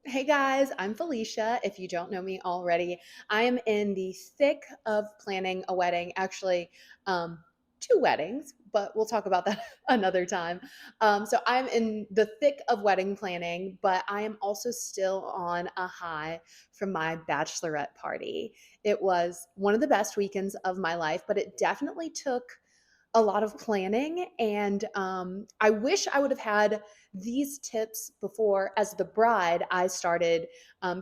Hey guys, I'm Felicia. If you don't know me already, I am in the thick of planning a wedding. Actually, two weddings, but we'll talk about that another time. So I'm in the thick of wedding planning, but I am also still on a high from my bachelorette party. It was one of the best weekends of my life, but it definitely took a lot of planning. And I wish I would have had these tips before, as the bride, I started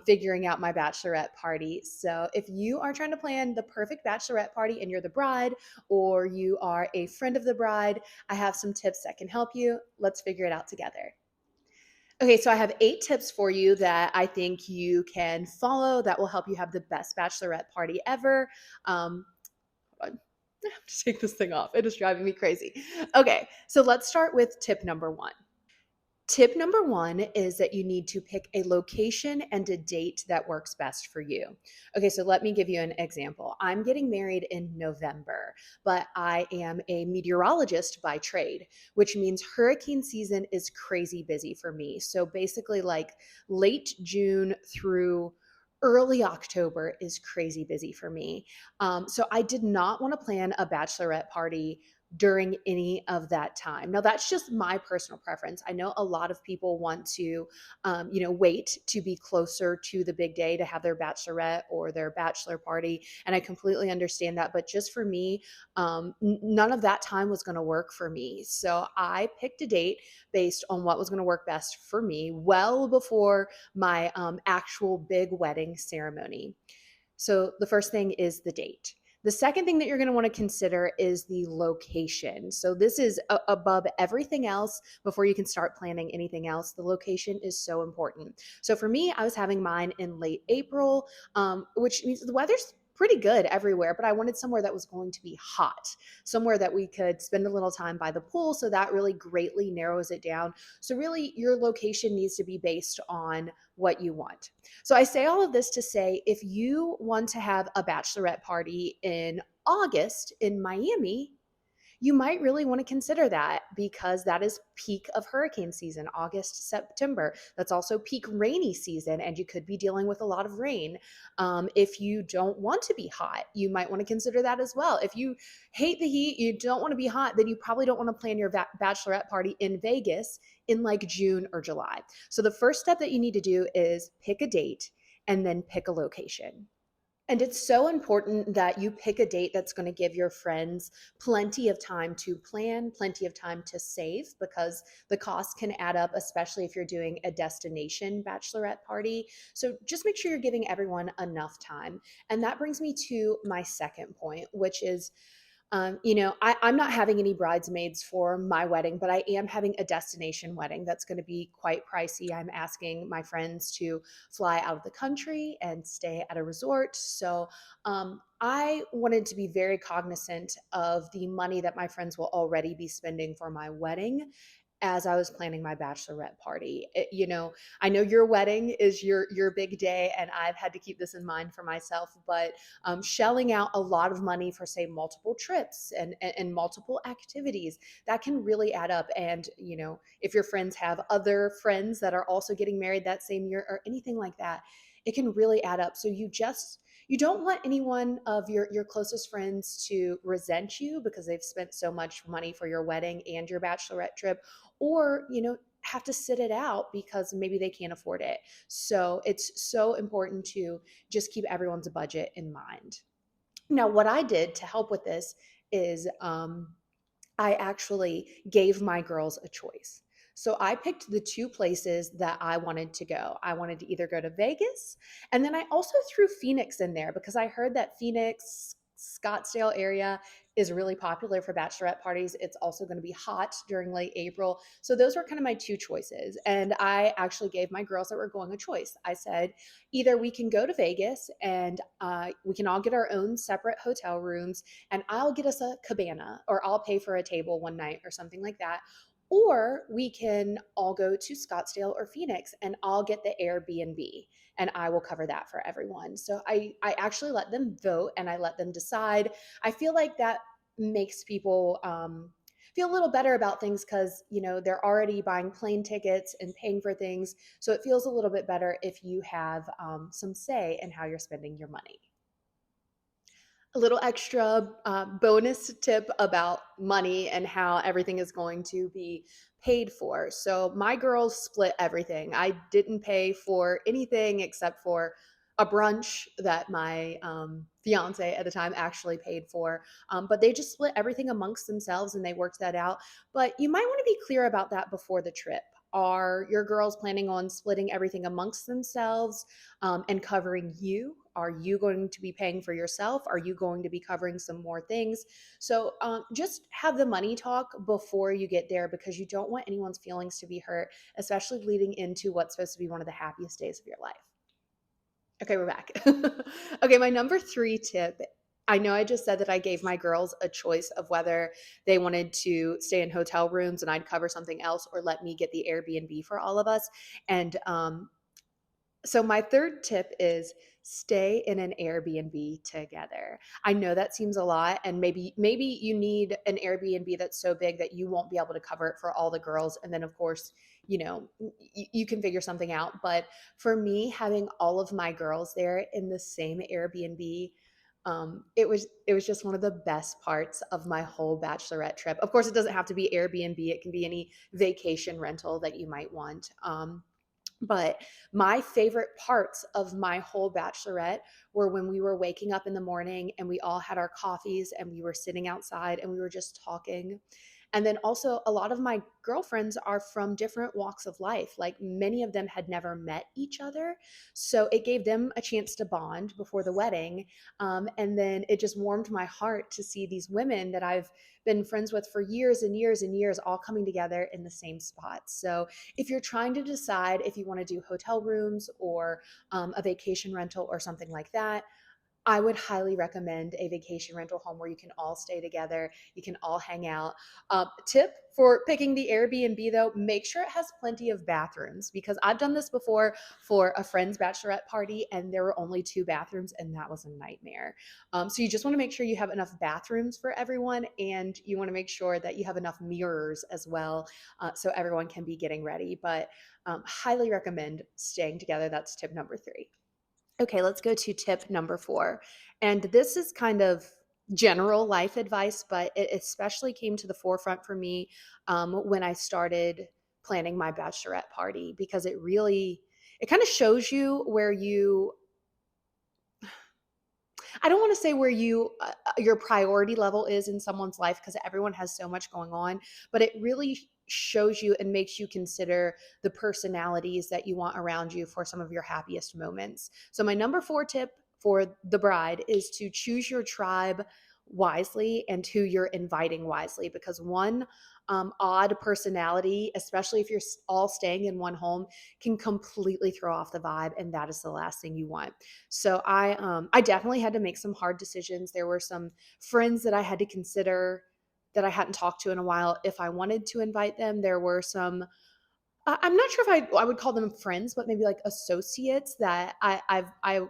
figuring out my bachelorette party. So if you are trying to plan the perfect bachelorette party and you're the bride, or you are a friend of the bride, I have some tips that can help you. Let's figure it out together. Okay, so I have 8 tips for you that I think you can follow that will help you have the best bachelorette party ever. Hold on. I have to take this thing off. It is driving me crazy. Okay, so let's start with tip number one. Tip number one is that you need to pick a location and a date that works best for you. Okay, so let me give you an example. I'm getting married in November, but I am a meteorologist by trade, which means hurricane season is crazy busy for me. So basically, like late June through early October is crazy busy for me. So I did not want to plan a bachelorette party during any of that time. Now, that's just my personal preference. I know a lot of people want to, wait to be closer to the big day to have their bachelorette or their bachelor party, and I completely understand that. But just for me, none of that time was going to work for me. So I picked a date based on what was going to work best for me, well before my actual big wedding ceremony. So the first thing is the date. The second thing that you're going to want to consider is the location. So this is above everything else before you can start planning anything else. The location is so important. So for me, I was having mine in late April, which means the weather's pretty good everywhere, but I wanted somewhere that was going to be hot, somewhere that we could spend a little time by the pool. So that really greatly narrows it down. So really your location needs to be based on what you want. So I say all of this to say if you want to have a bachelorette party in August in Miami, you might really want to consider that because that is peak of hurricane season, August, September. That's also peak rainy season, and you could be dealing with a lot of rain. If you don't want to be hot, you might want to consider that as well. If you hate the heat, you don't want to be hot, then you probably don't want to plan your bachelorette party in Vegas in like June or July. So the first step that you need to do is pick a date and then pick a location. And it's so important that you pick a date that's going to give your friends plenty of time to plan, plenty of time to save, because the cost can add up, especially if you're doing a destination bachelorette party. So just make sure you're giving everyone enough time. And that brings me to my second point, which is I'm not having any bridesmaids for my wedding, but I am having a destination wedding that's going to be quite pricey. I'm asking my friends to fly out of the country and stay at a resort. So I wanted to be very cognizant of the money that my friends will already be spending for my wedding as I was planning my bachelorette party. I know your wedding is your big day, and I've had to keep this in mind for myself. But shelling out a lot of money for, say, multiple trips and multiple activities, that can really add up. And if your friends have other friends that are also getting married that same year or anything like that, it can really add up. So you don't want anyone of your closest friends to resent you because they've spent so much money for your wedding and your bachelorette trip, or have to sit it out because maybe they can't afford it. So it's so important to just keep everyone's budget in mind. Now, what I did to help with this is I actually gave my girls a choice. So I picked the two places that I wanted to go. I wanted to either go to Vegas, and then I also threw Phoenix in there because I heard that Phoenix, Scottsdale area is really popular for bachelorette parties. It's also going to be hot during late April. So those were kind of my two choices. And I actually gave my girls that were going a choice. I said, either we can go to Vegas and we can all get our own separate hotel rooms, and I'll get us a cabana, or I'll pay for a table one night or something like that. Or we can all go to Scottsdale or Phoenix and I'll get the Airbnb and I will cover that for everyone. So I actually let them vote and I let them decide. I feel like that makes people feel a little better about things because, they're already buying plane tickets and paying for things. So it feels a little bit better if you have some say in how you're spending your money. A little extra bonus tip about money and how everything is going to be paid for. So my girls split everything. I didn't pay for anything except for a brunch that my fiance at the time actually paid for. But they just split everything amongst themselves and they worked that out. But you might want to be clear about that before the trip. Are your girls planning on splitting everything amongst themselves and covering you? Are you going to be paying for yourself? Are you going to be covering some more things? So just have the money talk before you get there because you don't want anyone's feelings to be hurt, especially leading into what's supposed to be one of the happiest days of your life. Okay, we're back. Okay, my number three tip. I know I just said that I gave my girls a choice of whether they wanted to stay in hotel rooms and I'd cover something else or let me get the Airbnb for all of us. And so my third tip is stay in an Airbnb together. I know that seems a lot and maybe you need an Airbnb that's so big that you won't be able to cover it for all the girls and then of course, you can figure something out, but for me having all of my girls there in the same Airbnb, it was just one of the best parts of my whole bachelorette trip. Of course, it doesn't have to be Airbnb, it can be any vacation rental that you might want. But my favorite parts of my whole bachelorette were when we were waking up in the morning and we all had our coffees and we were sitting outside and we were just talking. And then also, a lot of my girlfriends are from different walks of life. Like many of them had never met each other. So it gave them a chance to bond before the wedding. And then it just warmed my heart to see these women that I've been friends with for years and years and years all coming together in the same spot. So if you're trying to decide if you want to do hotel rooms or a vacation rental or something like that, I would highly recommend a vacation rental home where you can all stay together, you can all hang out. Tip for picking the Airbnb though, make sure it has plenty of bathrooms because I've done this before for a friend's bachelorette party and there were only two bathrooms and that was a nightmare. So you just want to make sure you have enough bathrooms for everyone and you want to make sure that you have enough mirrors as well so everyone can be getting ready. But highly recommend staying together. That's tip number three. Okay, let's go to tip number four. And this is kind of general life advice, but it especially came to the forefront for me when I started planning my bachelorette party because it kind of shows you where you I don't want to say where your priority level is in someone's life because everyone has so much going on, but it really shows you and makes you consider the personalities that you want around you for some of your happiest moments. So my number 4 tip for the bride is to choose your tribe wisely and who you're inviting wisely because one odd personality, especially if you're all staying in one home, can completely throw off the vibe, and that is the last thing you want. So I definitely had to make some hard decisions. There were some friends that I had to consider that I hadn't talked to in a while if I wanted to invite them. There were some I'm not sure if I would call them friends, but maybe like associates that I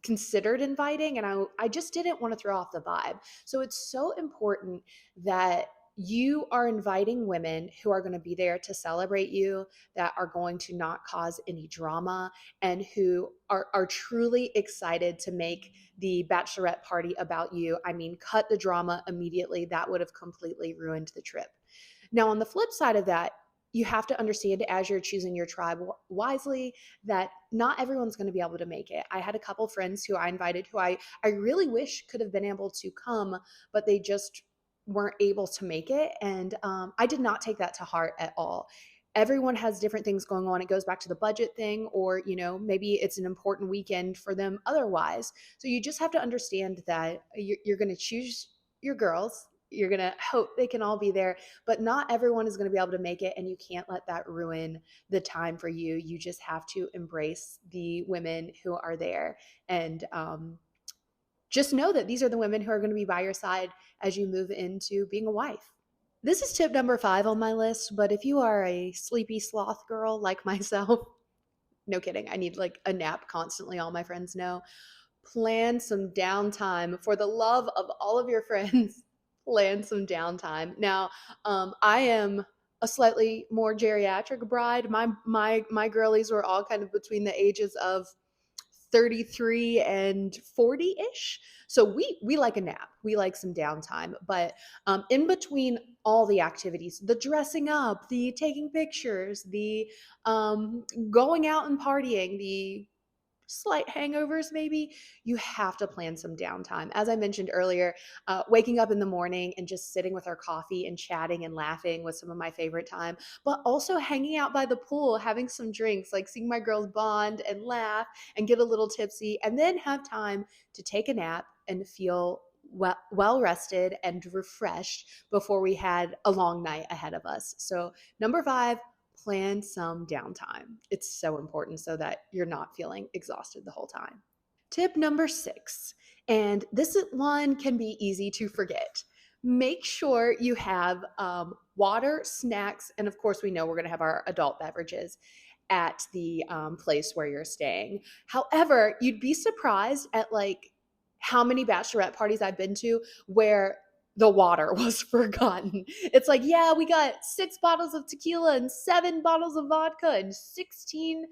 considered inviting and I just didn't want to throw off the vibe. So it's so important that you are inviting women who are going to be there to celebrate you, that are going to not cause any drama, and who are truly excited to make the bachelorette party about you. I mean, cut the drama immediately. That would have completely ruined the trip. Now, on the flip side of that, you have to understand as you're choosing your tribe wisely that not everyone's going to be able to make it. I had a couple friends who I invited who I really wish could have been able to come, but they just weren't able to make it. And I did not take that to heart at all. Everyone has different things going on. It goes back to the budget thing, or, maybe it's an important weekend for them otherwise. So you just have to understand that you're going to choose your girls. You're going to hope they can all be there, but not everyone is going to be able to make it. And you can't let that ruin the time for you. You just have to embrace the women who are there and just know that these are the women who are going to be by your side as you move into being a wife. This is tip number 5 on my list, but if you are a sleepy sloth girl like myself, no kidding, I need like a nap constantly, all my friends know. Plan some downtime for the love of all of your friends. plan some downtime. Now, I am a slightly more geriatric bride. My girlies were all kind of between the ages of 33 and 40-ish. So we like a nap. We like some downtime. But in between all the activities, the dressing up, the taking pictures, the going out and partying, the slight hangovers maybe, you have to plan some downtime. As I mentioned earlier, waking up in the morning and just sitting with our coffee and chatting and laughing was some of my favorite time, but also hanging out by the pool, having some drinks, like seeing my girls bond and laugh and get a little tipsy, and then have time to take a nap and feel well rested and refreshed before we had a long night ahead of us. So number 5, plan some downtime. It's so important so that you're not feeling exhausted the whole time. Tip number 6, and one can be easy to forget. Make sure you have water, snacks, and of course, we know we're going to have our adult beverages at the place where you're staying. However, you'd be surprised at like how many bachelorette parties I've been to where the water was forgotten. It's like, yeah, we got 6 bottles of tequila and 7 bottles of vodka and 16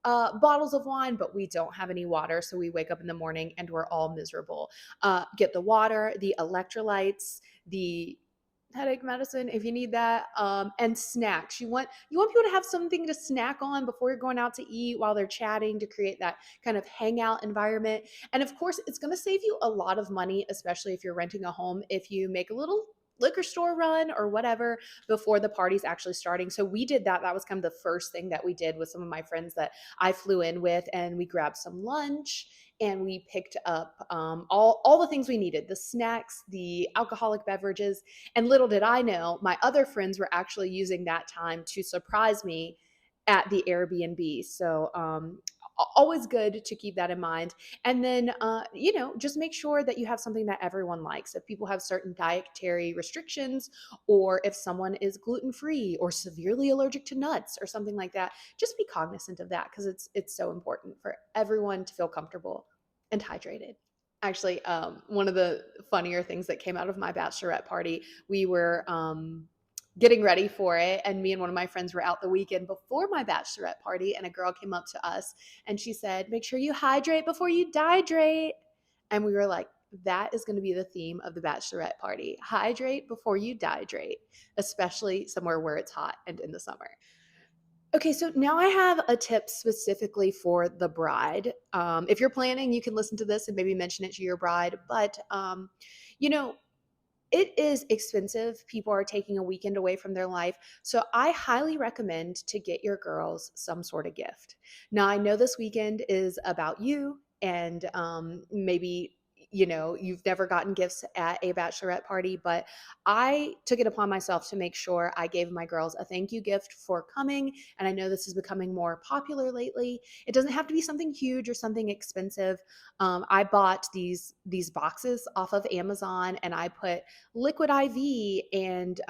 bottles of wine, but we don't have any water. So we wake up in the morning and we're all miserable. Get the water, the electrolytes, the headache medicine if you need that, and snacks. You want people to have something to snack on before you're going out to eat while they're chatting, to create that kind of hangout environment. And of course, it's going to save you a lot of money, especially if you're renting a home, if you make a little liquor store run or whatever before the party's actually starting. So we did that. That was kind of the first thing that we did with some of my friends that I flew in with, and we grabbed some lunch and we picked up all the things we needed, the snacks, the alcoholic beverages. And little did I know, my other friends were actually using that time to surprise me at the Airbnb. So always good to keep that in mind. And then, just make sure that you have something that everyone likes. If people have certain dietary restrictions, or if someone is gluten free or severely allergic to nuts or something like that, just be cognizant of that, because it's so important for everyone to feel comfortable and hydrated. Actually, one of the funnier things that came out of my bachelorette party, we were getting ready for it, and me and one of my friends were out the weekend before my bachelorette party, and a girl came up to us and she said, "Make sure you hydrate before you dihydrate." And we were like, that is going to be the theme of the bachelorette party. Hydrate before you dihydrate, especially somewhere where it's hot and in the summer. Okay, so now I have a tip specifically for the bride. If you're planning, you can listen to this and maybe mention it to your bride. But, you know, it is expensive. People are taking a weekend away from their life. So I highly recommend to get your girls some sort of gift. Now, I know this weekend is about you, and maybe you've never gotten gifts at a bachelorette party, but I took it upon myself to make sure I gave my girls a thank you gift for coming. And I know this is becoming more popular lately. It doesn't have to be something huge or something expensive. I bought these boxes off of Amazon, and I put liquid IV and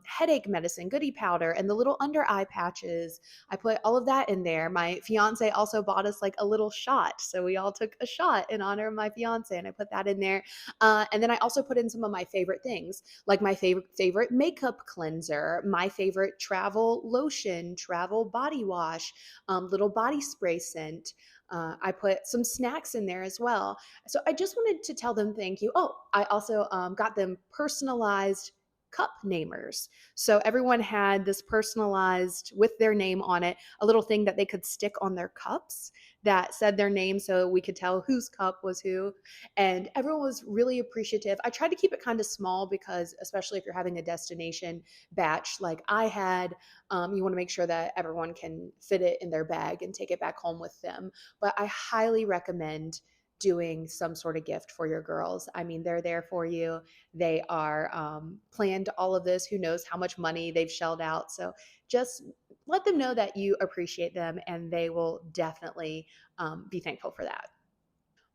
headache medicine, goodie powder, and the little under eye patches. I put all of that in there. My fiance also bought us like a little shot. So we all took a shot in honor of my fiance, and I put that in there. And then I also put in some of my favorite things, like my favorite makeup cleanser, my favorite travel lotion, travel body wash, little body spray scent. I put some snacks in there as well. So I just wanted to tell them thank you. Oh, I also got them personalized cup namers. So everyone had this personalized with their name on it, a little thing that they could stick on their cups that said their name so we could tell whose cup was who. And everyone was really appreciative. I tried to keep it kind of small because, especially if you're having a destination batch like I had, you want to make sure that everyone can fit it in their bag and take it back home with them. But I highly recommend doing some sort of gift for your girls. I mean, they're there for you. They are planned all of this. Who knows how much money they've shelled out. So just let them know that you appreciate them, and they will definitely be thankful for that.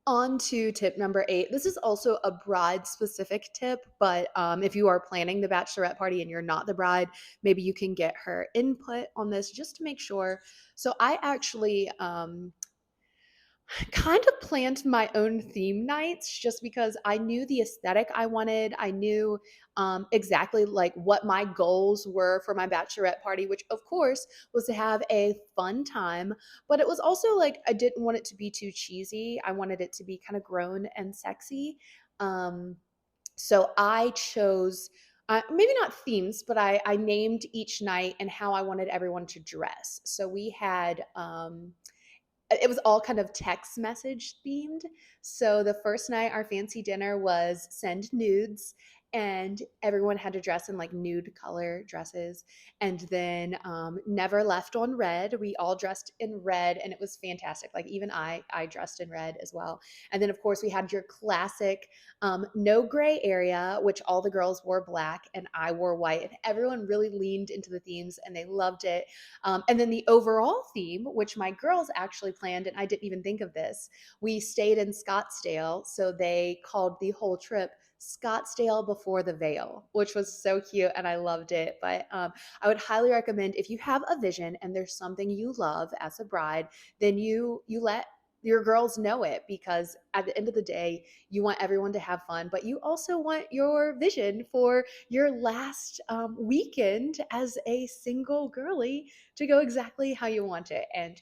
On to tip number 8. This is also a bride specific tip, but if you are planning the bachelorette party and you're not the bride, maybe you can get her input on this just to make sure. So I actually Kind of planned my own theme nights just because I knew the aesthetic I wanted. I knew exactly like what my goals were for my bachelorette party, which of course was to have a fun time. But it was also like I didn't want it to be too cheesy. I wanted it to be kind of grown and sexy. Um, so I chose maybe not themes, but I named each night and how I wanted everyone to dress. So we had it was all kind of text message themed. So the first night, our fancy dinner was send nudes, and everyone had to dress in like nude color dresses. And then never left on red. We all dressed in red, and it was fantastic. Like even I dressed in red as well. And then of course we had your classic no gray area, which all the girls wore black, and I wore white. And everyone really leaned into the themes, and they loved it. And then the overall theme, which my girls actually planned, and I didn't even think of this, we stayed in Scottsdale. So they called the whole trip Scottsdale Before the Veil, which was so cute and I loved it. But I would highly recommend if you have a vision and there's something you love as a bride, then you let your girls know it, because at the end of the day, you want everyone to have fun, but you also want your vision for your last weekend as a single girly to go exactly how you want it. And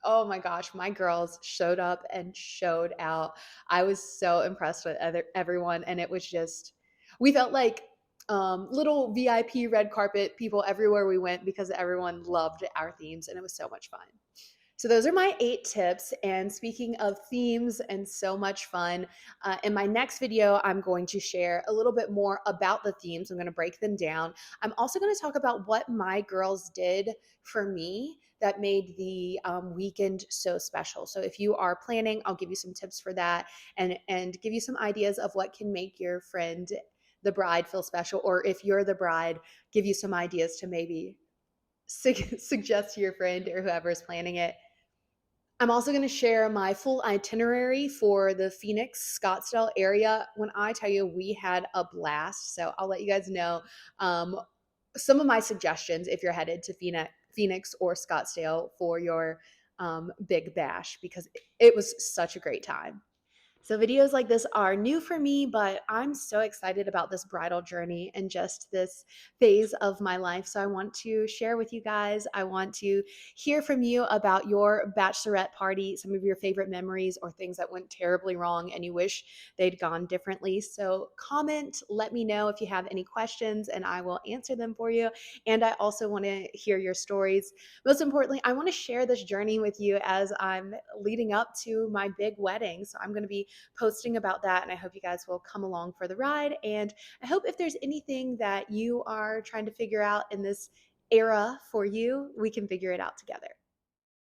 oh my gosh, my girls showed up and showed out. I was so impressed with everyone. And it was just, we felt like little VIP red carpet people everywhere we went because everyone loved our themes and it was so much fun. So, those are my 8 tips. And speaking of themes and so much fun, in my next video, I'm going to share a little bit more about the themes. I'm going to break them down. I'm also going to talk about what my girls did for me that made the weekend so special. So, if you are planning, I'll give you some tips for that, and give you some ideas of what can make your friend, the bride, feel special. Or if you're the bride, give you some ideas to maybe suggest to your friend or whoever's planning it. I'm also going to share my full itinerary for the Phoenix, Scottsdale area. When I tell you we had a blast, so I'll let you guys know um, some of my suggestions if you're headed to Phoenix or Scottsdale for your big bash, because it was such a great time. So, videos like this are new for me, but I'm so excited about this bridal journey and just this phase of my life. So, I want to share with you guys. I want to hear from you about your bachelorette party, some of your favorite memories or things that went terribly wrong and you wish they'd gone differently. So, comment, let me know if you have any questions, and I will answer them for you. And I also want to hear your stories. Most importantly, I want to share this journey with you as I'm leading up to my big wedding. So, I'm going to be posting about that. And I hope you guys will come along for the ride. And I hope if there's anything that you are trying to figure out in this era for you, we can figure it out together.